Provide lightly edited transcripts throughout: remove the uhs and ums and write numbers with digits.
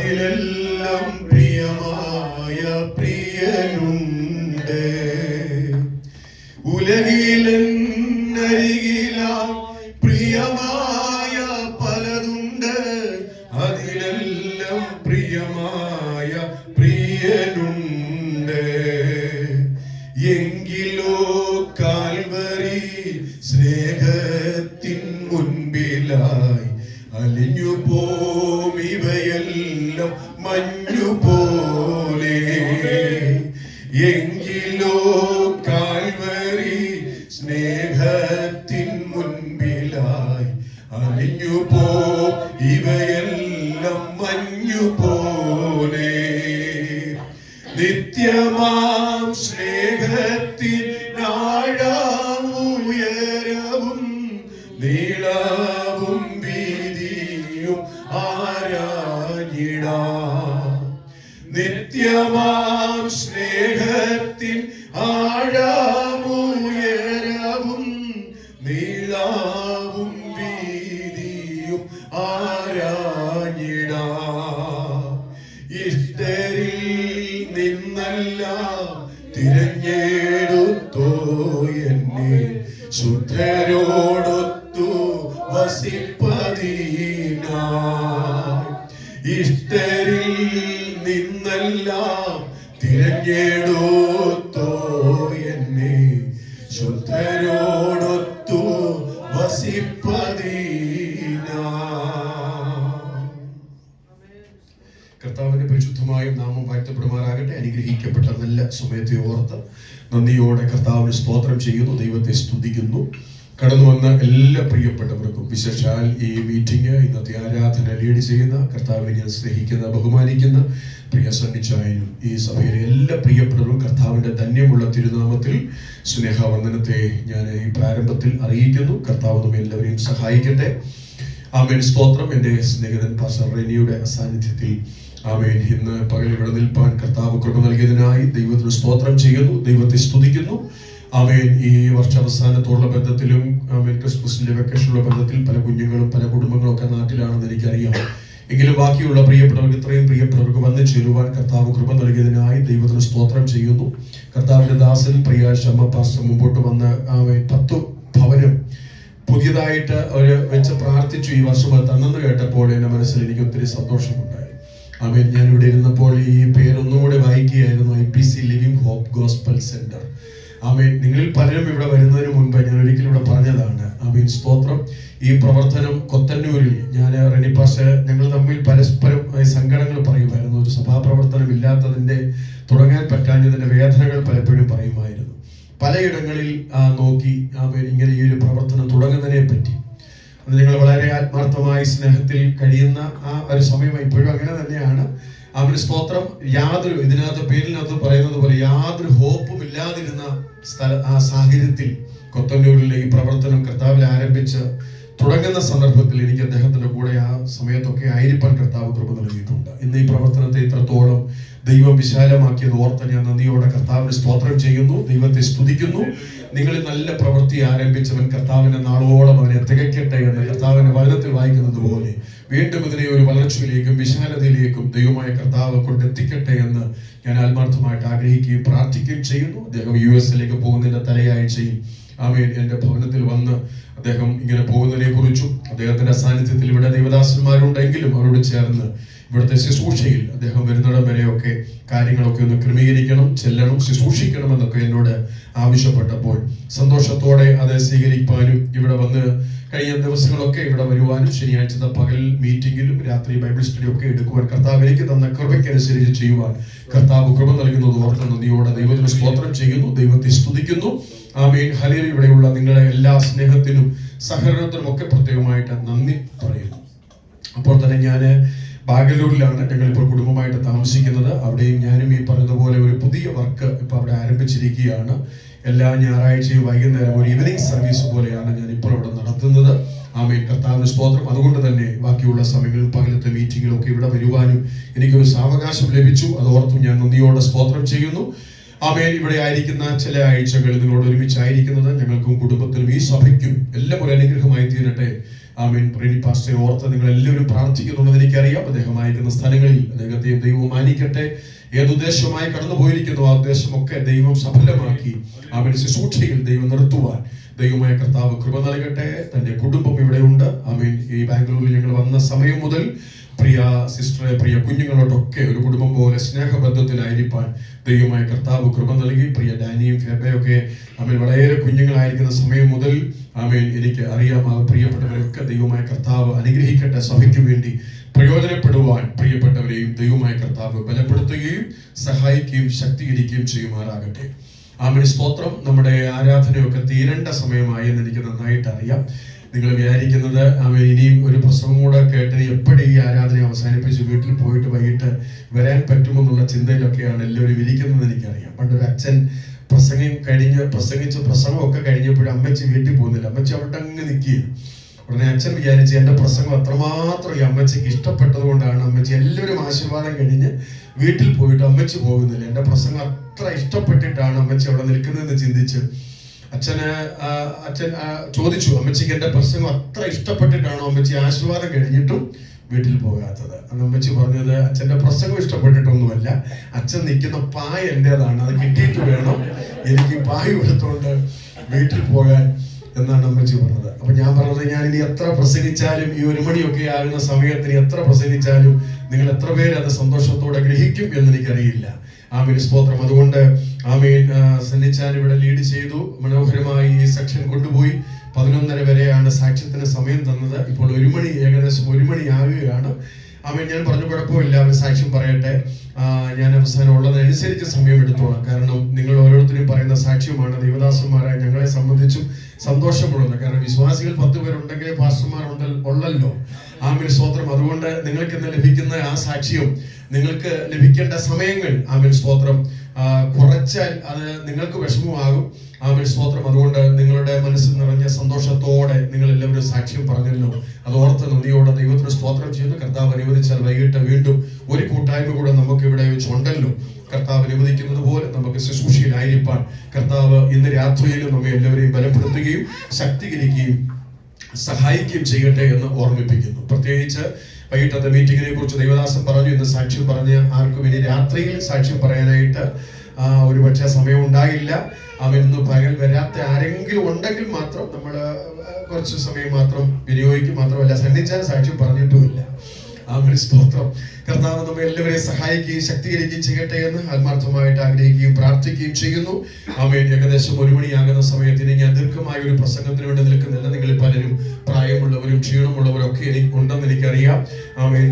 അതിലെല്ലാം പ്രിയമായ പ്രിയനുണ്ട്. ഉലകിലെന്നരികിലായി പ്രിയമായ പലതുണ്ട്. അതിലെല്ലാം പ്രിയമായ പ്രിയനുണ്ട്. എങ്കിലോ കാൽവരി സ്നേഹത്തിൻ മുൻപിലായി അലിഞ്ഞു പോം ഇവയെല്ലാം മഞ്ഞുപോലെ. എങ്കിലോ കാൽവരി സ്നേഹത്തിൻ മുൻപിലായി അലിഞ്ഞു പോം ഇവയെല്ലാം മഞ്ഞുപോലെ. നിത്യമാം സ്നേഹത്തിൻ ആഴമുയരവും നീളവും വീതിയും ആരാഞ്ഞിടാം. നിത്യമാം സ്നേഹത്തിൻ ആഴമുയരവും നീളവും വീതിയും ആരാഞ്ഞിടാം. ഇഷ്ടരിൽ നിന്നല്ല തിരഞ്ഞെടുത്തോ എന്നെ ശുദ്ധരോടൊത്തു വസിപ്പതിനായി. ഇഷ്ടരിൽ നിന്നെല്ലാം തിരഞ്ഞെടുത്തോ എന്നെ ശുദ്ധരോടൊത്തു വസിപ്പതിനായി. കർത്താവിന്റെ പരിശുദ്ധമായ നാമം വാഴ്ത്തപ്പെടുമാറാകട്ടെ. അനുഗ്രഹിക്കപ്പെട്ട നല്ല സമയത്തെ ഓർത്ത് നന്ദിയോടെ കർത്താവിന് സ്തോത്രം ചെയ്യുന്നു, ദൈവത്തെ സ്തുതിക്കുന്നു. കടന്നു വന്ന എല്ലാ പ്രിയപ്പെട്ടവർക്കും, വിശേഷാൽ ഈ മീറ്റിംഗ് ഇന്നത്തെ ആരാധന ലീഡ് ചെയ്യുന്ന കർത്താവിനെ ഞാൻ സ്നേഹിക്കുന്ന ബഹുമാനിക്കുന്ന പ്രിയ സണ്ണിച്ചായനും ഈ സഭയിലെ എല്ലാ പ്രിയപ്പെട്ടവരും കർത്താവിന്റെ ധന്യമുള്ള തിരുനാമത്തിൽ സ്നേഹവന്ദനത്തെ ഞാൻ ഈ പ്രാരംഭത്തിൽ അറിയിക്കുന്നു. കർത്താവ് നമ്മെ എല്ലാവരെയും സഹായിക്കട്ടെ. ആമേൻ. സ്തോത്രം. എൻ്റെ സ്നേഹിതൻ പാസ്റ്റർ റെനിയുടെ സാന്നിധ്യത്തിൽ ആമേൻ ഇന്ന് പകൽ ഇവിടെ നിൽപ്പാൻ കർത്താവ് കൃപ നൽകിയതിനായി ദൈവത്തിന് സ്തോത്രം ചെയ്യുന്നു, ദൈവത്തെ സ്തുതിക്കുന്നു. ആമേൻ. ഈ വർഷാവസാനത്തോടുള്ള ബന്ധത്തിലും ആമേൻ ക്രിസ്മസിന്റെ വെക്കേഷനുള്ള ബന്ധത്തിൽ പല കുഞ്ഞുങ്ങളും പല കുടുംബങ്ങളും ഒക്കെ നാട്ടിലാണെന്ന് എനിക്കറിയാം. എങ്കിലും ബാക്കിയുള്ള പ്രിയപ്പെട്ടവർക്ക്, ഇത്രയും പ്രിയപ്പെട്ടവർക്ക് വന്നു ചേരുവാൻ കർത്താവ് കൃപ നൽകിയതിനായി ദൈവത്തിന് സ്തോത്രം ചെയ്യുന്നു. കർത്താവിന്റെ ദാസൻ പ്രിയ ഷമ്മ പാസ്റ്റർ മുമ്പോട്ട് വന്ന് ആമേൻ 10 ഭവനം പുതിയതായിട്ട് അവര് വെച്ച് പ്രാർത്ഥിച്ചു. ഈ വർഷം അത് തന്നെന്ന് കേട്ടപ്പോൾ എൻ്റെ മനസ്സിൽ എനിക്ക് ഒത്തിരി സന്തോഷമുണ്ടായി. ആമേൻ. ഞാൻ ഇവിടെ ഇരുന്നപ്പോൾ ഈ പേരൊന്നുകൂടെ വായിക്കുകയായിരുന്നു, IPC living hope gospel centre. ആമേൻ. നിങ്ങളിൽ പലരും ഇവിടെ വരുന്നതിന് മുൻപ് ഞാൻ ഒരിക്കലും ഇവിടെ പറഞ്ഞതാണ്. ആമേൻ. സ്തോത്രം. ഈ പ്രവർത്തനം കൊത്തന്നൂരിൽ ഞാൻ റെനി പാസ്റ്റർ ഞങ്ങൾ തമ്മിൽ പരസ്പരം സങ്കടങ്ങൾ പറയുമായിരുന്നു. ഒരു സഭാപ്രവർത്തനം ഇല്ലാത്തതിന്റെ, തുടങ്ങാൻ പറ്റാഞ്ഞതിന്റെ വേദനകൾ പലപ്പോഴും പറയുമായിരുന്നു. പലയിടങ്ങളിൽ നോക്കി ആമേൻ ഇങ്ങനെ ഈ ഒരു പ്രവർത്തനം തുടങ്ങുന്നതിനെ പറ്റി അത് ഞങ്ങൾ വളരെ ആത്മാർത്ഥമായി സ്നേഹത്തിൽ കഴിയുന്ന ആ ഒരു സമയം ഇപ്പോഴും അങ്ങനെ തന്നെയാണ്. ആമേൻ. സ്തോത്രം. യാതൊരു ഇതിനകത്ത് പേരിനകത്ത് പറയുന്നത് പോലെ യാതൊരു ഹോപ്പും ഇല്ലാതിരുന്ന ആ സാഹചര്യത്തിൽ കൊത്തന്നൂരിലെ ഈ പ്രവർത്തനം കർത്താവിൽ ആരംഭിച്ച് തുടങ്ങുന്ന സന്ദർഭത്തിൽ എനിക്ക് അദ്ദേഹത്തിന്റെ കൂടെ ആ സമയത്തൊക്കെ ആയിരിക്കാൻ കർത്താവ് കൃപ നൽകിയിട്ടുണ്ട്. ഇന്ന് ഈ പ്രവർത്തനത്തെ ഇത്രത്തോളം ദൈവം വിശാലമാക്കിയത് ഓർത്ത് ഞാൻ നന്ദിയോടെ കർത്താവിന് സ്തോത്രം ചെയ്യുന്നു, ദൈവത്തെ സ്തുതിക്കുന്നു. നിങ്ങൾ നല്ല പ്രവൃത്തി ആരംഭിച്ചവൻ കർത്താവിന്റെ നാളോളം അവനെ തികയ്ക്കട്ടെ എന്ന് കർത്താവിന്റെ വചനത്തിൽ വായിക്കുന്നത് പോലെ വീണ്ടും ഇതിനെ ഒരു വളർച്ചയിലേക്കും വിശാലതയിലേക്കും ദൈവമായ കർത്താവ് കൊണ്ടെത്തിക്കട്ടെ എന്ന് ഞാൻ ആത്മാർത്ഥമായിട്ട് ആഗ്രഹിക്കുകയും പ്രാർത്ഥിക്കുകയും ചെയ്യുന്നു. അദ്ദേഹം US പോകുന്നതിന്റെ തലയാഴ്ചയിൽ ആമേൻ എൻ്റെ ഭവനത്തിൽ വന്ന് അദ്ദേഹം ഇങ്ങനെ പോകുന്നതിനെ കുറിച്ചും അദ്ദേഹത്തിന്റെ സാന്നിധ്യത്തിൽ ഇവിടെ ദൈവദാസന്മാരുണ്ടെങ്കിലും അവരോട് ചേർന്ന് ഇവിടുത്തെ ശുശ്രൂഷയിൽ അദ്ദേഹം വരുന്നിടം വരെയൊക്കെ കാര്യങ്ങളൊക്കെ ഒന്ന് ക്രമീകരിക്കണം, ചെല്ലണം, ശുശ്രൂഷിക്കണം എന്നൊക്കെ എന്നോട് ആവശ്യപ്പെട്ടപ്പോൾ സന്തോഷത്തോടെ അത് സ്വീകരിക്കാനും ഇവിടെ വന്ന് കഴിഞ്ഞ ദിവസങ്ങളൊക്കെ ഇവിടെ വരുവാനും ശനിയാഴ്ചത്തെ പകൽ മീറ്റിംഗിലും രാത്രി ബൈബിൾ സ്റ്റഡി ഒക്കെ എടുക്കുവാൻ കർത്താവ് എനിക്ക് തന്ന കൃപയ്ക്കനുസരിച്ച് ചെയ്യുവാൻ കർത്താവ് കൃപ നൽകുന്നത് ഓർത്ത് നന്ദിയോടെ ദൈവത്തിന് സ്തോത്രം ചെയ്യുന്നു, ദൈവത്തെ സ്തുതിക്കുന്നു. ആമേൻ. ഹല്ലേലൂയ. ഇവിടെയുള്ള നിങ്ങളുടെ എല്ലാ സ്നേഹത്തിനും സഹകരണത്തിനും ഒക്കെ പ്രത്യേകമായിട്ട് നന്ദി പറയുന്നു. അപ്പോൾ തന്നെ ഞാൻ ബാംഗ്ലൂരിലാണ് ഞങ്ങളിപ്പോൾ കുടുംബമായിട്ട് താമസിക്കുന്നത്. അവിടെയും ഞാനും ഈ പറഞ്ഞതുപോലെ ഒരു പുതിയ വർക്ക് ഇപ്പോൾ അവിടെ ആരംഭിച്ചിരിക്കുകയാണ്. എല്ലാ ഞായറാഴ്ചയും വൈകുന്നേരം ഒരു ഈവനിങ് സർവീസ് പോലെയാണ് ഞാൻ ഇപ്പോൾ ഇവിടെ നടത്തുന്നത്. ആമേൻ. കർത്താവിന്റെ സ്തോത്രം. അതുകൊണ്ട് തന്നെ ബാക്കിയുള്ള സമയങ്ങളിൽ പകലത്തെ മീറ്റിങ്ങിലൊക്കെ ഇവിടെ വരുവാനും എനിക്കൊരു സാവകാശം ലഭിച്ചു. അതോർത്തും ഞാൻ നന്ദിയോടെ സ്തോത്രം ചെയ്യുന്നു. ആമേൻ. ഇവിടെ ആയിരിക്കുന്ന ചില ആഴ്ചകൾ നിങ്ങളോട് ഒരുമിച്ചായിരിക്കുന്നത് ഞങ്ങൾക്കും കുടുംബത്തിനും ഈ സഭയ്ക്കും എല്ലാം ഒരു അനുഗ്രഹമായി തീരട്ടെ. ആമേൻ. റെനി പാസ്റ്ററെ ഓർത്ത് നിങ്ങൾ എല്ലാവരും പ്രാർത്ഥിക്കുന്നുണ്ടെന്ന് എനിക്കറിയാം. അദ്ദേഹം അയക്കുന്ന സ്ഥലങ്ങളിൽ അദ്ദേഹത്തെയും ദൈവം മാനിക്കട്ടെ. ഏത് ഉദ്ദേശമായി കടന്നു പോയിരിക്കുന്നു ആ ഉദ്ദേശമൊക്കെ ദൈവം സഫലമാക്കി ആമേൻ ശുശ്രൂഷയിൽ ദൈവം നിർത്തുവാൻ ദൈവമായ കർത്താവ് കൃപ നൽകട്ടെ. തന്റെ കുടുംബം ഇവിടെയുണ്ട്. ആമേൻ. ഈ ബാംഗ്ലൂരിൽ ഞങ്ങൾ വന്ന സമയം മുതൽ പ്രിയ സിസ്റ്ററെ, പ്രിയ കുഞ്ഞുങ്ങളോടൊക്കെ ഒരു കുടുംബം പോലെ സ്നേഹബദ്ധത്തിലായിരിക്കാൻ ദൈവമായ കർത്താവ് കൃപ നൽകി. പ്രിയ ഡാനിയും ഫെബയൊക്കെ ആമേൻ വളരെ കുഞ്ഞുങ്ങളായിരിക്കുന്ന സമയം മുതൽ ആമേൻ എനിക്ക് അറിയാം. ആ പ്രിയപ്പെട്ടവരൊക്കെ ദൈവമായ കർത്താവ് അനുഗ്രഹിക്കട്ടെ. സഭയ്ക്ക് വേണ്ടി പ്രയോജനപ്പെടുവാൻ പ്രിയപ്പെട്ടവരെയും ദൈവമായ കർത്താവ് ബലപ്പെടുത്തുകയും സഹായിക്കുകയും ശക്തീകരിക്കുകയും ചെയ്യുമാറാകട്ടെ. ആമേൻ. സ്തോത്രം. നമ്മുടെ ആരാധനയൊക്കെ തീരേണ്ട സമയമായി എന്ന് എനിക്ക് നന്നായിട്ട് അറിയാം. നിങ്ങൾ വിചാരിക്കുന്നത് ആമേൻ ഇനിയും ഒരു പ്രസംഗം കൂടെ കേട്ട് എപ്പോഴും ഈ ആരാധന അവസാനിപ്പിച്ച് വീട്ടിൽ പോയിട്ട് വൈകിട്ട് വരാൻ പറ്റുമെന്നുള്ള ചിന്തയിലൊക്കെയാണ് എല്ലാവരും ഇരിക്കുന്നത് എനിക്കറിയാം. പണ്ടൊരു അച്ഛൻ പ്രസംഗമൊക്കെ കഴിഞ്ഞപ്പോഴും അമ്മച്ചി വീട്ടിൽ പോകുന്നില്ല. അമ്മച്ചി അവിടെ അങ്ങ് നിൽക്കുക. ഉടനെ അച്ഛൻ വിചാരിച്ച് എൻ്റെ പ്രസംഗം അത്രമാത്രം ഈ അമ്മച്ചിക്ക് ഇഷ്ടപ്പെട്ടത് കൊണ്ടാണ് അമ്മച്ചി എല്ലാവരും ആശീർവാദം കഴിഞ്ഞ് വീട്ടിൽ പോയിട്ട് അമ്മച്ചി പോകുന്നില്ല. എൻ്റെ പ്രസംഗം അത്ര ഇഷ്ടപ്പെട്ടിട്ടാണ് അമ്മച്ചി അവിടെ നിൽക്കുന്നതെന്ന് ചിന്തിച്ച് അച്ഛൻ ചോദിച്ചു, അമ്മച്ചിക്ക് എൻ്റെ പ്രസംഗം അത്ര ഇഷ്ടപ്പെട്ടിട്ടാണോ അമ്മച്ചി ആശീർവാദം കഴിഞ്ഞിട്ടും വീട്ടിൽ പോകാത്തത്? അന്ന് അമ്മച്ചി പറഞ്ഞത്, അച്ഛൻ്റെ പ്രസംഗം ഇഷ്ടപ്പെട്ടിട്ടൊന്നുമല്ല, അച്ഛൻ നിൽക്കുന്ന പായ എൻ്റെതാണ്, അത് കിട്ടിയിട്ട് വേണം എനിക്ക് പായ എടുത്തോണ്ട് വീട്ടിൽ പോകാൻ എന്നാണ് അമ്മച്ചി പറഞ്ഞത്. അപ്പൊ ഞാൻ പറഞ്ഞത്, ഞാൻ ഇനി എത്ര പ്രസംഗിച്ചാലും ഈ 1 മണിയൊക്കെ ആകുന്ന സമയത്തിന് എത്ര പ്രസംഗിച്ചാലും നിങ്ങൾ എത്ര പേര് അത് സന്തോഷത്തോടെ ഗ്രഹിക്കും എന്ന് എനിക്കറിയില്ല. ആമേൻ. സ്തോത്രം. അതുകൊണ്ട് ആമേൻ. സന്നിച്ചാൻ ഇവിടെ ലീഡ് ചെയ്തു, മനോഹരമായി ഈ സെക്ഷൻ കൊണ്ടുപോയി. 11:30 വരെയാണ് സാക്ഷ്യത്തിന് സമയം തന്നത്. ഇപ്പോൾ 1 മണി, ഏകദേശം 1 മണി ആകുകയാണ്. ആമേൻ. ഞാൻ പറഞ്ഞു കുഴപ്പമില്ല, അവർ സാക്ഷ്യം പറയട്ടെ, ഞാൻ അവസാനം ഉള്ളതിനനുസരിച്ച് സമയം എടുത്തോളാം. കാരണം നിങ്ങൾ ഓരോരുത്തരും പറയുന്ന സാക്ഷ്യമാണ് ദൈവദാസന്മാരായ ഞങ്ങളെ സംബന്ധിച്ചും സന്തോഷമുള്ളത്. കാരണം വിശ്വാസികൾ 10 പേരുണ്ടെങ്കിൽ പാസ്റ്റർമാർ ഉള്ളല്ലോ. ആമേൻ. സ്തോത്രം. അതുകൊണ്ട് നിങ്ങൾക്ക് ഇന്ന് ലഭിക്കുന്ന ആ സാക്ഷ്യം, നിങ്ങൾക്ക് ലഭിക്കേണ്ട സമയങ്ങൾ ആമേൻ സ്തോത്രം കുറച്ചാൽ അത് നിങ്ങൾക്ക് വിഷമമാകും. ആമേൻ സ്തോത്രം. അതുകൊണ്ട് നിങ്ങളുടെ മനസ്സിൽ നിറഞ്ഞ സന്തോഷത്തോടെ നിങ്ങൾ എല്ലാവരും സാക്ഷ്യം പറഞ്ഞല്ലോ, അത് ഓർത്ത് നന്ദിയോടെ ദൈവത്തിന് സ്തോത്രം ചെയ്യുന്നു. കർത്താവ് അനുവദിച്ചാൽ വൈകിട്ട് വീണ്ടും ഒരു കൂട്ടായ്മ കൂടെ നമുക്ക് ഇവിടെ വെച്ചുണ്ടല്ലോ. കർത്താവ് അനുവദിക്കുന്നത് പോലെ നമുക്ക് ശുശ്രൂഷയിലായിരിക്കാൻ കർത്താവ് ഇന്ന് രാത്രിയിലും നമ്മെ എല്ലാവരെയും ബലപ്പെടുത്തുകയും ശക്തീകരിക്കുകയും സഹായിക്കുകയും ചെയ്യട്ടെ എന്ന് ഓർമ്മിപ്പിക്കുന്നു. പ്രത്യേകിച്ച് വൈകിട്ടത്തെ മീറ്റിങ്ങിനെ കുറിച്ച് ദൈവദാസൻ പറഞ്ഞു, ഇന്ന് സാക്ഷ്യം പറഞ്ഞ് ആർക്കും ഇനി രാത്രിയിൽ സാക്ഷ്യം പറയാനായിട്ട് ഒരു പക്ഷേ സമയം ഉണ്ടായില്ല. ഇന്ന് പകൽ വരാത്ത ആരെങ്കിലും ഉണ്ടെങ്കിൽ മാത്രം നമ്മൾ കുറച്ച് സമയം മാത്രം വിനിയോഗിക്കും. മാത്രമല്ല സന്നിച്ചാൻ സാക്ഷ്യം പറഞ്ഞിട്ടുമില്ല. ആമേൻ. സ്തോത്രം. കർത്താവ് നമ്മെ എല്ലാവരെയും സഹായിക്കുകയും ശക്തീകരിക്കുകയും ചെയ്യട്ടെ എന്ന് ആത്മാർത്ഥമായിട്ട് ആഗ്രഹിക്കുകയും പ്രാർത്ഥിക്കുകയും ചെയ്യുന്നു. ആമേൻ. ഏകദേശം 1 മണിയാകുന്ന സമയത്തിന് ഞാൻ ദീർഘമായ ഒരു പ്രസംഗത്തിന് വേണ്ടി നിൽക്കുന്നില്ല. നിങ്ങൾ പലരും പ്രായമുള്ളവരും ക്ഷീണമുള്ളവരും ഒക്കെ ഉണ്ടെന്ന് എനിക്കറിയാം. ആമേൻ.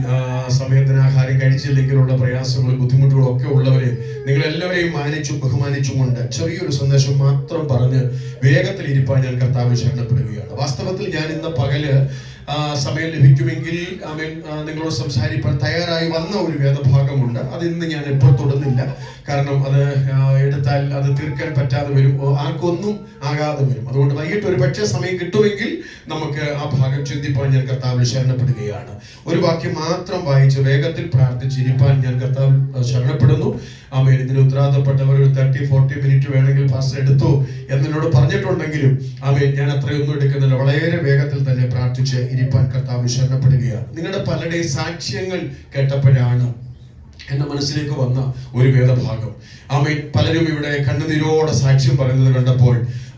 സമയത്തിന് ആഹാരം കഴിച്ചില്ലെങ്കിലുള്ള പ്രയാസങ്ങളും ബുദ്ധിമുട്ടുകളും ഒക്കെ ഉള്ളവരെ നിങ്ങൾ എല്ലാവരെയും മാനിച്ചും ബഹുമാനിച്ചും കൊണ്ട് ചെറിയൊരു സന്ദേശം മാത്രം പറഞ്ഞ് വേഗത്തിൽ ഇരിപ്പാൻ ഞാൻ കർത്താവിൽ ശരണപ്പെടുകയാണ്. വാസ്തവത്തിൽ ഞാൻ ഇന്ന് പകല് സമയം ലഭിക്കുമെങ്കിൽ ആമേൻ നിങ്ങളോട് സംസാരിക്കാൻ തയ്യാറായി വന്ന ഒരു വേദഭാഗമുണ്ട്. അത് ഇന്ന് ഞാൻ ഇപ്പോൾ തൊടുന്നില്ല. കാരണം അത് എടുത്താൽ അത് തീർക്കാൻ പറ്റാതെ വരും, ആർക്കൊന്നും ആകാതെ വരും. അതുകൊണ്ട് വൈകിട്ട് ഒരു പക്ഷേ സമയം കിട്ടുമെങ്കിൽ നമുക്ക് ആ ഭാഗം ചിന്തിപ്പാൻ ഞാൻ കർത്താവിൽ ശരണപ്പെടുകയാണ്. ഒരു വാക്യം മാത്രം വായിച്ച് വേഗത്തിൽ പ്രാർത്ഥിച്ചിരിപ്പാൻ ഞാൻ കർത്താവിൽ ശരണപ്പെടുന്നു. ആമേൻ. ഇതിന് ഉത്തരവാദപ്പെട്ടവർ ഒരു 30-40 മിനിറ്റ് വേണമെങ്കിൽ പാസ്റ്റർ എടുത്തു എന്നോട് പറഞ്ഞിട്ടുണ്ടെങ്കിലും ആമേൻ ഞാൻ അത്രയൊന്നും എടുക്കുന്നില്ല. വളരെ വേഗത്തിൽ തന്നെ പ്രാർത്ഥിച്ച് ഇരിപ്പാൻ കർത്താവിൽ ശരണപ്പെടുകയാണ്. നിങ്ങളുടെ പലരുടെയും സാക്ഷ്യങ്ങൾ കേട്ടപ്പോഴാണ് എന്റെ മനസ്സിലേക്ക് വന്ന ഒരു വേദഭാഗം. ആമേൻ. പലരും ഇവിടെ കണ്ണുനീരോടെ സാക്ഷ്യം പറയുന്നത് കണ്ടപ്പോൾ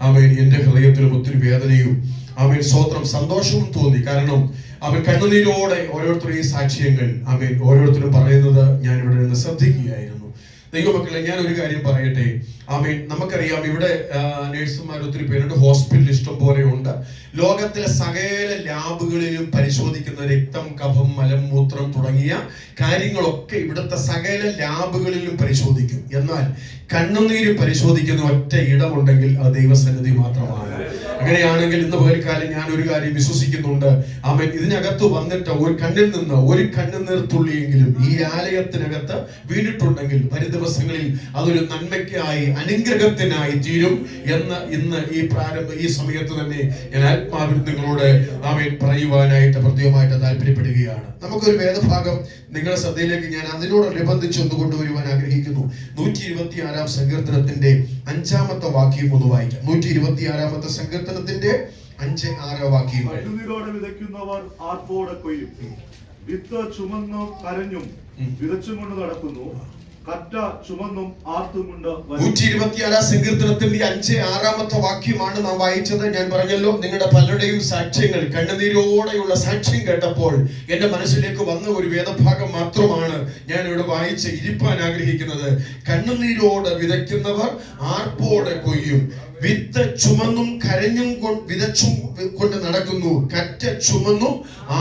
ആമേൻ എന്റെ ഹൃദയത്തിലും ഒത്തിരി വേദനയും ആമേൻ സ്തോത്രം സന്തോഷവും തോന്നി. കാരണം അവൻ കണ്ണുനീരോടെ ഓരോരുത്തരും ഈ സാക്ഷ്യങ്ങൾ ആമേൻ ഓരോരുത്തരും പറയുന്നത് ഞാൻ ഇവിടെ നിന്ന് ശ്രദ്ധിക്കുകയായിരുന്നു. ദൈവമക്കളെ, ഞാൻ ഒരു കാര്യം പറയട്ടെ. ആമേൻ. നമുക്കറിയാം ഇവിടെ നഴ്സുമാർ ഒത്തിരി പേരുണ്ട്, ഹോസ്പിറ്റൽ ഇഷ്ടം പോലെ ഉണ്ട്. ലോകത്തിലെ സകല ലാബുകളിലും പരിശോധിക്കുന്ന രക്തം, കഫം, മലം, മൂത്രം തുടങ്ങിയ കാര്യങ്ങളൊക്കെ ഇവിടുത്തെ സകല ലാബുകളിലും പരിശോധിക്കും. എന്നാൽ കണ്ണുനീര് പരിശോധിക്കുന്ന ഒറ്റ ഇടമുണ്ടെങ്കിൽ അത് ദൈവസന്നിധി മാത്രമാണ്. അങ്ങനെയാണെങ്കിൽ ഇന്ന് പകൽക്കാലം ഞാൻ ഒരു കാര്യം വിശ്വസിക്കുന്നുണ്ട്. ആമേൻ. ഇതിനകത്ത് വന്നിട്ട് ഒരു കണ്ണിൽ നിന്ന് ഒരു കണ്ണുനീർ തുള്ളിയെങ്കിലും ഈ ആലയത്തിനകത്ത് വീണിട്ടുണ്ടെങ്കിൽ വരും ദിവസങ്ങളിൽ അതൊരു നന്മയ്ക്കായി അനുഗ്രഹത്തിനായി തീരും എന്ന് ഇന്ന് ഈ സമയത്ത് തന്നെ ഞാൻ ആത്മാവിൽ നിങ്ങളോട് ആമേൻ പറയുവാനായിട്ട് പ്രത്യേകമായിട്ട് താല്പര്യപ്പെടുകയാണ്. നമുക്കൊരു വേദഭാഗം നിങ്ങളുടെ ശ്രദ്ധയിലേക്ക് ഞാൻ അതിനോടനുബന്ധിച്ച് ഒന്ന് കൊണ്ടുവരുവാൻ ആഗ്രഹിക്കുന്നു. 126 സങ്കീർത്തനത്തിന്റെ 5-ാമത്തെ വാക്യം ഒന്ന് വായിക്കാം. 126 സങ്കീർത്തനത്തിന്റെ 5-6 വാക്യങ്ങൾ. കണ്ണുനീരോടെ വിതയ്ക്കുന്നവർ ആർപ്പോടെ കൊയ്യും, വിത്ത് ചുമന്നും കരഞ്ഞും വിതച്ചും കൊണ്ട് നടക്കുന്നു, കറ്റ ചുമന്നും ആർത്തും കൊണ്ട്. 126 സങ്കീർത്തനത്തിന്റെ 5-6 വാക്യമാണ് നാം വായിച്ചത്. ഞാൻ പറഞ്ഞല്ലോ, നിങ്ങളുടെ പലരുടെയും സാക്ഷ്യങ്ങൾ, കണ്ണുനീരോടെയുള്ള സാക്ഷ്യം കേട്ടപ്പോൾ എന്റെ മനസ്സിലേക്ക് വന്ന ഒരു വേദഭാഗം മാത്രമാണ് ഞാൻ ഇവിടെ വായിച്ച് ഇരിപ്പാൻ ആഗ്രഹിക്കുന്നത്. കണ്ണുനീരോടെ വിതയ്ക്കുന്നവർ ആർപ്പോടെ കൊയ്യും, വിത്ത് ചുമന്നും കരഞ്ഞും വിതച്ചും കൊണ്ട് നടക്കുന്നു, കറ്റ ചുമന്നും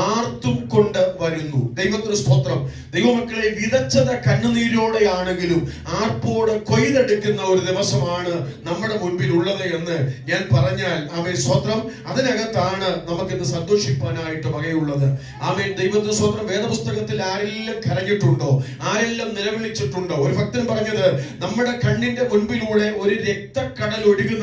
ആർത്തും കൊണ്ട് വരുന്നു. ദൈവത്തിന് സ്തോത്രം. ദൈവമക്കളെ, വിതച്ചത് കണ്ണുനീരോടെയാണെങ്കിലും ആർപ്പോടെ കൊയ്തെടുക്കുന്ന ഒരു ദിവസമാണ് നമ്മുടെ മുൻപിൽ ഉള്ളത് എന്ന് ഞാൻ പറഞ്ഞാൽ ആമേൻ സ്തോത്രം, അതിനകത്താണ് നമുക്കിന്ന് സന്തോഷിപ്പാനായിട്ട് വകയുള്ളത്. ആമേൻ. ദൈവത്തിന് സ്തോത്രം. വേദപുസ്തകത്തിൽ ആരെല്ലാം കരഞ്ഞിട്ടുണ്ടോ, ആരെല്ലാം നിലവിളിച്ചിട്ടുണ്ടോ? ഒരു ഭക്തൻ പറഞ്ഞത്, നമ്മുടെ കണ്ണിന്റെ മുൻപിലൂടെ ഒരു രക്തക്കടൽ ഒഴുകുന്ന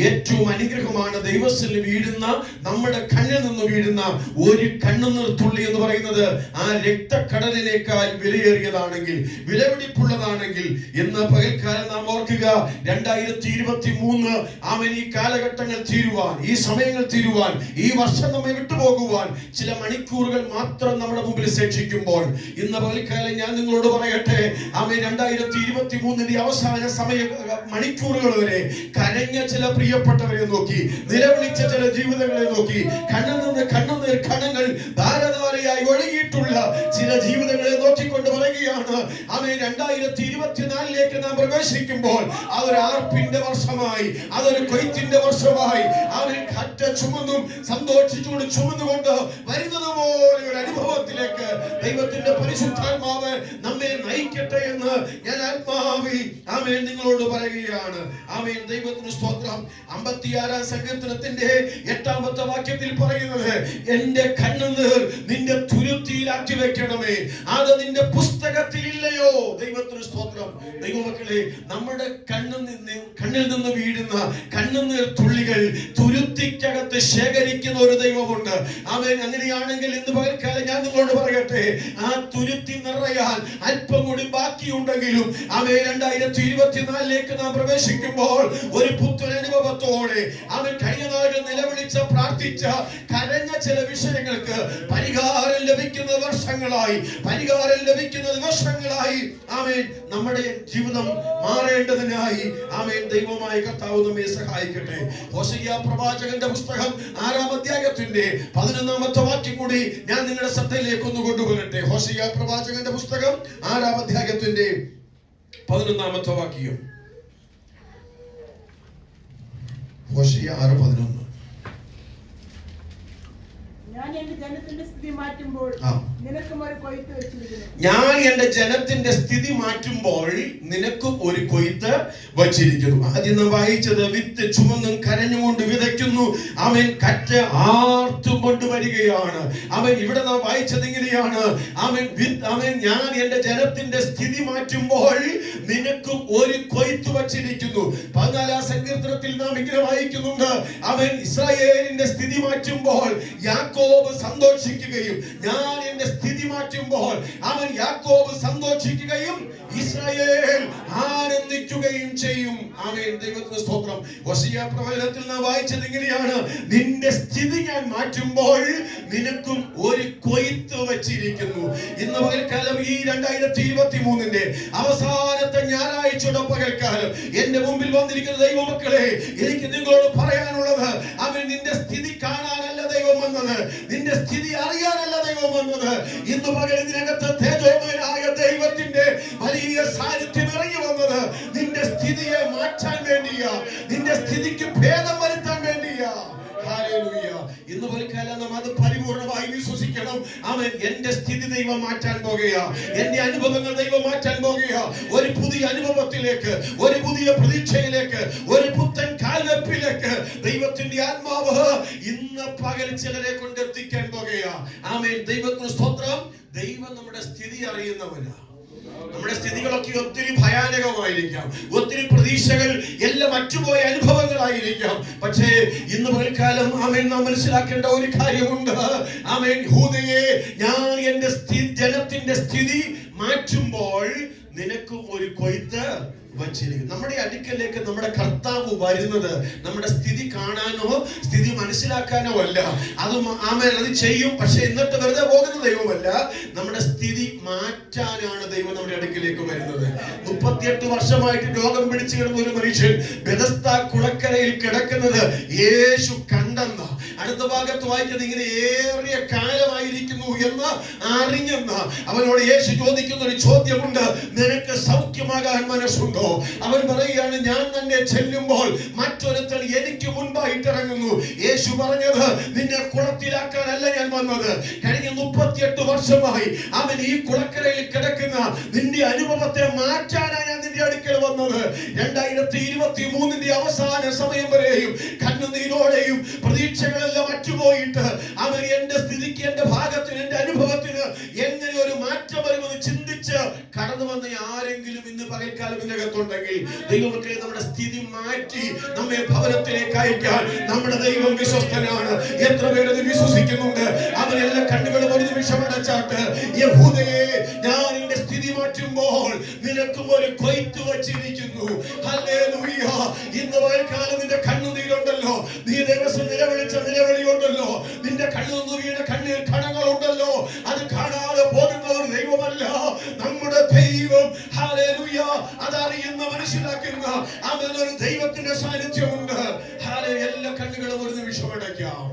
ഏറ്റവും അനുഗ്രഹമാണ് ദൈവത്തിൽ വീഴുന്ന, നമ്മുടെ കണ്ണിൽ നിന്ന് വീഴുന്ന ഒരു കണ്ണുനീർ തുള്ളി എന്ന് പറയുന്നത് ആ രക്തക്കടലിനേക്കാൾ വിലയേറിയതാണെങ്കിൽ, വിലപിടിപ്പുള്ളതാണെങ്കിൽ. ഇന്ന് പകൽക്കാലം നാം ഓർക്കുക, 2023 ആമേൻ, ഈ കാലഘട്ടങ്ങൾ തീരുവാൻ, ഈ സമയങ്ങൾ തീരുവാൻ, ഈ വർഷം നമ്മെ വിട്ടുപോകുവാൻ ചില മണിക്കൂറുകൾ മാത്രം നമ്മുടെ മുമ്പിൽ ശേഷിക്കുമ്പോൾ ഇന്ന് പകൽക്കാലം ഞാൻ നിങ്ങളോട് പറയട്ടെ, ആമേൻ, 2023 അവസാന സമയ മണിക്കൂറുകൾ വരെ കരഞ്ഞ ചില പ്രിയപ്പെട്ടവരെ നോക്കി, നിലവിളിച്ച ചില ജീവിതങ്ങളെ നോക്കി, കണ്ണിൽ നിന്ന് കണ്ണുനീർ കണങ്ങൾ ധാരധാരയായി ഒഴുകിയിട്ടുള്ള ചില ജീവിതങ്ങളെ നോക്കിക്കൊണ്ട് പറയുകയാണ്, ആമേൻ, 2024 നാം പ്രവേശിക്കുമ്പോൾ അതൊരു ആർപ്പിന്റെ വർഷമായി, അതൊരു കൊയ്ത്തിന്റെ വർഷമായി, ആമേൻ, കറ്റ ചുമന്നും സന്തോഷിച്ചുകൊണ്ട് ചുമന്നുകൊണ്ട് വരുന്നത് പോലെ ഒരു അനുഭവത്തിലേക്ക് ദൈവത്തിന്റെ പരിശുദ്ധാത്മാവ് നമ്മെ നയിക്കട്ടെ എന്ന് ഞാൻ ആത്മാവിൽ ആമേൻ നിങ്ങളോട് പറയുകയാണ്. ആമേൻ. ദൈവത്തിന് സ്തോത്രം. 56 സങ്കീർത്തനത്തിന്റെ 8-ാമത്തെ വാക്യത്തിൽ പറയുന്നത്, എന്റെ കണ്ണുനീർ നിന്റെ തുരുത്തിയിലാക്കി വെക്കണമേ, അത് നിന്റെ പുസ്തകത്തിൽ ഇല്ലയോ? ദൈവത്തിന് സ്തോത്രം. ദൈവമക്കളെ, നമ്മുടെ കണ്ണിൽ നിന്ന് വീഴുന്ന കണ്ണുനീർ തുള്ളികൾ തുരുത്തിക്കകത്ത് ശേഖരിക്കുന്ന ഒരു ദൈവമുണ്ട്. ആമേൻ. അങ്ങനെയാണെങ്കിൽ ഇന്ന് പകൽക്കാലം ഞാൻ നിങ്ങളോട് പറയട്ടെ, ആ തുരുത്തി നിറയാൻ അല്പം കൂടി ബാക്കിയുണ്ടെങ്കിലും ആമേൻ, 2024 നാം പ്രവേശിക്കുമ്പോൾ ഒരു പുത്തൻ അനുഭവത്തോടെ അവൻ കഴിഞ്ഞ നാളിൽ നിലവിളിച്ച, പ്രാർത്ഥിച്ച, കരഞ്ഞ ചില വിഷയങ്ങൾക്ക് പരിഹാരം ലഭിക്കുന്ന വർഷങ്ങളായി, പരിഹാരം ലഭിക്കുന്ന ദിവസങ്ങളായി ആമേൻ നമ്മുടെ ജീവിതം മാറേണ്ടതിനായി ആമേൻ ദൈവമായ കർത്താവ് നമ്മെ സഹായിക്കട്ടെ. ഹോശയ്യ പ്രവാചകന്റെ പുസ്തകം 6-ാം അധ്യായത്തിന്റെ 11-ാമത്തെ വാക്യം കൂടി ഞാൻ നിങ്ങളുടെ ശ്രദ്ധയിലേക്ക് ഒന്ന് കൊണ്ടുവരട്ടെ. ഹോശയ്യ പ്രവാചകന്റെ പുസ്തകം 6-ാം അധ്യായത്തിന്റെ 11-ാമത്തെ വാക്യം. ഹോശയ്യ 6:11. ഞാൻ എന്റെ ജനത്തിന്റെ സ്ഥിതി മാറ്റുമ്പോൾ നിനക്കും ഒരു കൊയ്ത്ത് വെച്ചിരിക്കുന്നു. ഞാൻ എന്റെ ജനത്തിന്റെ സ്ഥിതി മാറ്റുമ്പോൾ നിനക്കും ഒരു കൊയ്ത്ത് വച്ചിരിക്കുന്നു. ആദ്യം നാം വായിച്ചത്, വിത്ത് ചുമന്നും കരഞ്ഞുകൊണ്ട് വിതയ്ക്കുന്നു, അവൻ കറ്റ ആർത്തും കൊണ്ടുവരികയാണ്. അവൻ ഇവിടെ നാം വായിച്ചത് ഇങ്ങനെയാണ്, അവൻ ഞാൻ എന്റെ ജനത്തിന്റെ സ്ഥിതി മാറ്റുമ്പോൾ നിനക്കും ഒരു കൊയ്ത്ത് വച്ചിരിക്കുന്നു. 14-ാം സങ്കീർത്തനത്തിൽ നാം ഇങ്ങനെ വായിക്കുന്നുണ്ട്, അവൻ ഇസ്രായേലിന്റെ സ്ഥിതി മാറ്റുമ്പോൾ യാക്കോബ് സന്തോഷിക്കുകയും, ഞാൻ എന്റെ സ്ഥിതി മാറ്റുമ്പോൾ അവൻ യാക്കോബ് സന്തോഷിക്കുകയും ഇസ്രായേൽ ആനന്ദിക്കുകയും ചെയ്യും. ആമേൻ. ദൈവത്തിന് സ്തോത്രം. ഹോശയ്യ പ്രവചനത്തിൽ നാം വായിച്ചത് ഇങ്ങനെയാണ്, നിന്റെ സ്ഥിതി ഞാൻ മാറ്റുമ്പോൾ നിനക്കും ഒരു കൊയ്ത്ത് വച്ചിരിക്കുന്നു. ഇന്ന് പകൽക്കാലം ഈ 2023 അവസാനത്തെ ഞായറാഴ്ചയുടെ പകൽക്കാലം എന്റെ മുമ്പിൽ വന്നിരിക്കുന്ന ദൈവമക്കളെ, എനിക്ക് നിങ്ങളോട് പറയാനുള്ളത്, അവൻ നിന്റെ സ്ഥിതി കാണാനല്ല ദൈവം വന്നത്, നിന്റെ സ്ഥിതി അറിയാനല്ല ദൈവം വന്നത്. ഇന്ന് പകൽ ഇതിനകത്ത് തേജോമയനായ ദൈവത്തിന്റെ വലിയ സാന്നിധ്യം ഇറങ്ങി വന്നത് നിന്റെ സ്ഥിതിയെ മാറ്റാൻ വേണ്ടിയാ, നിന്റെ സ്ഥിതിക്ക് ഭേദം വരുത്താൻ വേണ്ടിയാ. ഹല്ലേലൂയ. ഇന്ന് പകൽക്കാലം നാം അത് പരിപൂർണമായി വിശ്വസിക്കണം. അവൻ എന്റെ സ്ഥിതി ദൈവം മാറ്റാൻ പോകുകയാ. എന്റെ അനുഭവങ്ങൾ ദൈവം മാറ്റാൻ പോകുകയാ. ഒരു പുതിയ അനുഭവത്തിലേക്ക്, ഒരു പുതിയ പ്രതീക്ഷയിലേക്ക്, ഒരു പുത്തൻ കാൽവെപ്പിലേക്ക് ദൈവത്തിന്റെ ആത്മാവ് ഇന്ന് പകൽ ചിലരെ കൊണ്ടെത്തിക്കാൻ പോകുകയാ. ആമേൻ. ദൈവത്തിന് സ്തോത്രം. ദൈവം നമ്മുടെ സ്ഥിതി അറിയുന്നവനാ. നമ്മുടെ സ്ഥിതികളൊക്കെ ഒത്തിരി ഭയാനകമായിരിക്കാം, ഒത്തിരി പ്രതീക്ഷകൾ എല്ലാം മറ്റുപോയ അനുഭവങ്ങളായിരിക്കാം. പക്ഷേ ഇന്ന് പകൽക്കാലം ആമേൻ നാം മനസ്സിലാക്കേണ്ട ഒരു കാര്യമുണ്ട്. ആമേൻ. യഹൂദയെ, ഞാൻ എന്റെ ജനത്തിന്റെ സ്ഥിതി മാറ്റുമ്പോൾ നിനക്കും ഒരു കൊയ്ത്ത് വച്ചിരിക്കും. നമ്മുടെ അടുക്കലേക്ക് നമ്മുടെ കർത്താവ് വരുന്നത് നമ്മുടെ സ്ഥിതി കാണാനോ സ്ഥിതി മനസ്സിലാക്കാനോ അല്ല. അത് ആമേൻ, അത് ചെയ്യും. പക്ഷെ എന്നിട്ട് വെറുതെ പോകുന്ന ദൈവമല്ല, നമ്മുടെ സ്ഥിതി മാറ്റാനാണ് ദൈവം നമ്മുടെ അടുക്കിലേക്ക് വരുന്നത്. 38 വർഷമായിട്ട് രോഗം പിടിച്ചു കിടന്ന ഒരു മനുഷ്യൻ ബെഥസ്ദ കുളക്കരയിൽ കിടക്കുന്നത് യേശു കണ്ടെന്ന, അടുത്ത ഭാഗത്ത് വായിച്ചത് ഇങ്ങനെ ഏറിയ കാലമായിരിക്കുന്നു എന്ന് അറിഞ്ഞെന്ന് അവനോട് യേശു ചോദിക്കുന്ന ഒരു ചോദ്യമുണ്ട്, നിനക്ക് സൗഖ്യമാകാൻ മനസ്സുണ്ടോ? അവൻ പറയുകയാണ്, ഞാൻ തന്നെ ചെല്ലുമ്പോൾ മറ്റൊരുത്തൻ എനിക്ക് മുൻപായിട്ട് ഇറങ്ങുന്നു. യേശു പറഞ്ഞത്, നിന്നെ കുളത്തിലാക്കാനല്ല ഞാൻ വന്നത്. കഴിഞ്ഞ 38 വർഷമായി അവൻ ഈ കുളക്കരയിൽ കിടക്കുന്ന നിന്റെ അനുഭവത്തെ മാറ്റാനാണ് ഞാൻ നിന്റെ അടുക്കൽ വന്നത്. 2023 അവസാന സമയം വരെയും കണ്ണുനീരോടെയും പ്രതീക്ഷകളെല്ലാം അറ്റുപോയിട്ട് അവൻ എന്റെ സ്ഥിതിക്ക്, എന്റെ ഭാഗത്തിന്, എന്റെ അനുഭവത്തിന് എങ്ങനെ ഒരു മാറ്റം വരുമെന്ന് ചിന്തിച്ച് കടന്നു വന്ന ആരെങ്കിലും ഇന്ന് പകൽക്കാലം ഇതിനകത്തുണ്ടെങ്കിൽ, ദൈവമക്കളെ, നമ്മുടെ സ്ഥിതി മാറ്റി നമ്മെ ഭവനത്തിലേക്ക് അയക്കാൻ നമ്മുടെ ദൈവം വിശ്വസ്തനാണ്. എത്ര പേരത് വിശ്വസിക്കുന്നുണ്ട്? അവരെല്ലാം കണ്ണുകളും ഒരു നിമിഷം അടച്ചാട്ട്, യഹൂദയെ, ഞാൻ എന്റെ സ്ഥിതി മാറ്റുമ്പോൾ നിനക്കും ഒരു കൊയ്ത്ത് വച്ചിരിക്കുന്നു. ഹല്ലേലൂയ. ഇന്ന് പകൽക്കാലം നിന്റെ കണ്ണുനീരുണ്ടല്ലോ, നീ ദിവസം നിലവിളിച്ച നിലവിളിയുണ്ടല്ലോ, നിന്റെ കണ്ണു വീണ കണ്ണീർ കണങ്ങളുണ്ടല്ലോ, അത് കാണാതെ പോകുന്ന ഒരു ദൈവമല്ല നമ്മുടെ ദൈവം. ഹല്ലേലൂയ. അതറിയുന്ന, മനസ്സിലാക്കുന്ന അവനൊരു ദൈവത്തിന്റെ സാന്നിധ്യമുണ്ട്. ഹല്ലേലൂയ. എല്ലാ കണ്ണുകളും ഒരു നിമിഷം അടയ്ക്കാം.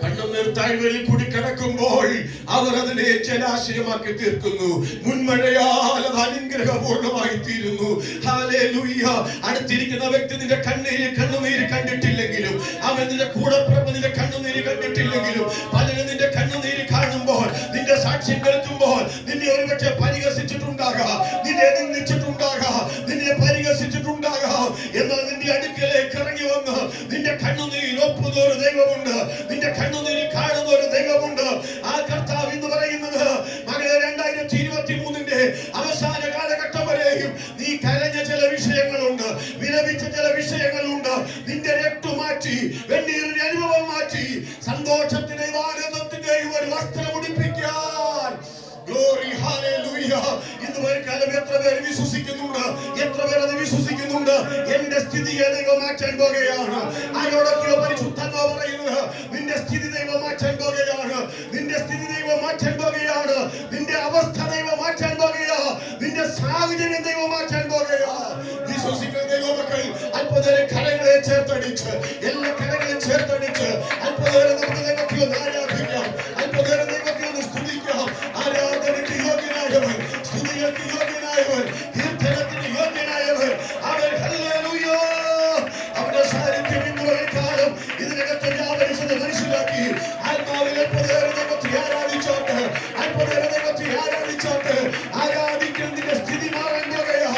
കണ്ണുനീർ താഴ്വരയിൽ കൂടി കടക്കുമ്പോൾ അവർ അതിനെ ജലാശയമാക്കി തീർക്കുന്നു. മുൻമഴയാൽ അത് അനുഗ്രഹപൂർണമായി തീരുന്നു. ഹല്ലേലൂയ. അടുത്തിരിക്കുന്ന വ്യക്തി നിന്റെ കണ്ണുനീര് കണ്ടിട്ടില്ലെങ്കിലും, അവൻ നിന്റെ കൂടെ പിറപ്പ് നിന്റെ കണ്ണുനീര് കണ്ടിട്ടില്ലെങ്കിലും, പലരും നിന്റെ കണ്ണുനീര് കാണുമ്പോൾ, നിന്റെ സാക്ഷ്യം കേൾക്കുമ്പോൾ നിന്നെ ഒരുപക്ഷെ പരിഹസിച്ചിട്ടുണ്ടാകാം, നിന്നെ നിന്ദിച്ചിട്ടുണ്ടാകാം, നിന്നെ പരിഹസിച്ചിട്ടുണ്ടാകാം. എന്നാൽ നിന്റെ അടുക്കലേക്ക് ഇറങ്ങി വന്ന് നിന്റെ കണ്ണുനീരിൽ ഒപ്പുന്ന ഒരു ദൈവമുണ്ട്, നിന്റെ കണ്ണുനീരിൽ കാണുന്ന ഒരു ദൈവമുണ്ട്. ആ കർത്താവ് എന്ന് പറയുന്നത്, മകളെ, 2023 അവസാന കാലഘട്ടം വരെയും നീ കരഞ്ഞ ചില വിഷയങ്ങളുണ്ട്, വിലപിച്ച ചില വിഷയങ്ങളുണ്ട്. നിന്റെ രക്തം മാറ്റി, വെണ്ണീരിന്റെ അനുഭവം മാറ്റി, സന്തോഷത്തിന്റെയും ആനന്ദത്തിന്റെയും ഒരു വസ്ത്രം ഉടിപ്പിക്കാൻ. ഗ്ലോറി. ഹല്ലേലൂയ. ഇന്ന് പകൽക്കാലം എത്ര പേര് വിശ്വസിക്കുന്നുണ്ട്? എത്ര പേർ അത് വിശ്വസിക്കുന്നുണ്ട്? എന്റെ സ്ഥിതിയെ ദൈവം മാറ്റാൻ പോകുകയാണ്. ആരോടൊക്കെയോ പരിശുദ്ധാത്മാവ് പറയുന്നത്, നിന്റെ സ്ഥിതി ദൈവം മാറ്റാൻ പോകുകയാണ്, നിന്റെ സ്ഥിതി ദൈവം മാറ്റാൻ പോകുകയാണ്, നിന്റെ അവസ്ഥ ദൈവം മാറ്റാൻ പോകുകയാ, നിന്റെ സാഹചര്യം ദൈവം മാറ്റാൻ പോകുകയാ. വിശ്വസിക്കുന്ന ദൈവമക്കൾ അല്പനേരം കരങ്ങളെ ചേർത്തടിച്ച്, എല്ലാ കരങ്ങളെയും ചേർത്തടിച്ച് അല്പനേരം നമുക്ക് ദൈവത്തെ ഒന്ന് ആരാധിക്കാം, അല്പനേരം ദൈവത്തെ ഒന്ന് സ്തുതിക്കാം. ആരാധനയ്ക്ക് യോഗ്യനായവൻ, സ്തുതികൾക്ക് യോഗ്യനായവൻ, കീർത്തനത്തിന് യോഗ്യനായവൻ അവൻ. ഹല്ലേലൂയ. അവന്റെ സാന്നിധ്യം ഇന്ന് പകൽക്കാലം ഇതിനകത്ത് വ്യാപരിച്ചത് മനസ്സിലാക്കി ആത്മാവിൽ അല്പനേരം ദൈവത്തെ ആരാധിച്ചോട്ട്, അല്പനേരം ദൈവത്തെ ആരാധിച്ചോട്ട്. ആരാധിക്കുന്നതിന്റെ സ്ഥിതി മാറാൻ പോകുകയാ,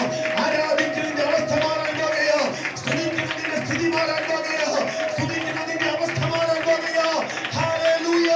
ആരാധിക്കുന്നതിന്റെ അവസ്ഥ മാറാൻ പോകുകയാ, സ്തുതിക്കുന്നതിന്റെ സ്ഥിതി മാറാൻ പോകുകയാ, സ്തുതിക്കുന്നതിന്റെ അവസ്ഥ മാറാൻ പോകുകയാ. ഹല്ലേലൂയ.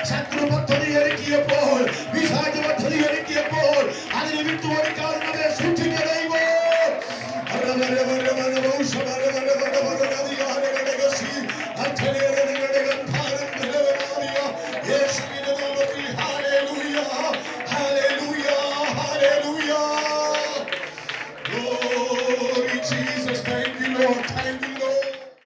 ശത്രു പദ്ധതി ഒരുക്കിയപ്പോൾ, പിശാച് പദ്ധതി ഒരുക്കിയപ്പോൾ അതിന് വിട്ടുകൊടുക്കാതെ നമ്മെ സൂക്ഷിക്കുക.